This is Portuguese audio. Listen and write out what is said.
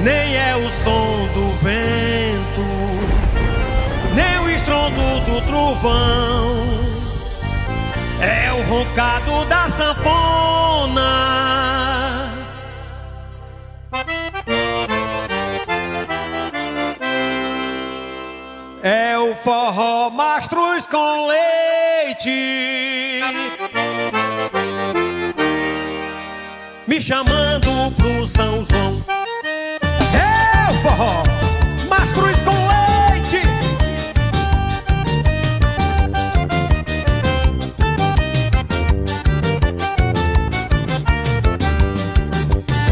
nem é o som do vento, nem o estrondo do trovão, é o roncado da sanfona. É o forró mastruz com leite, me chamando pro São João. É o forró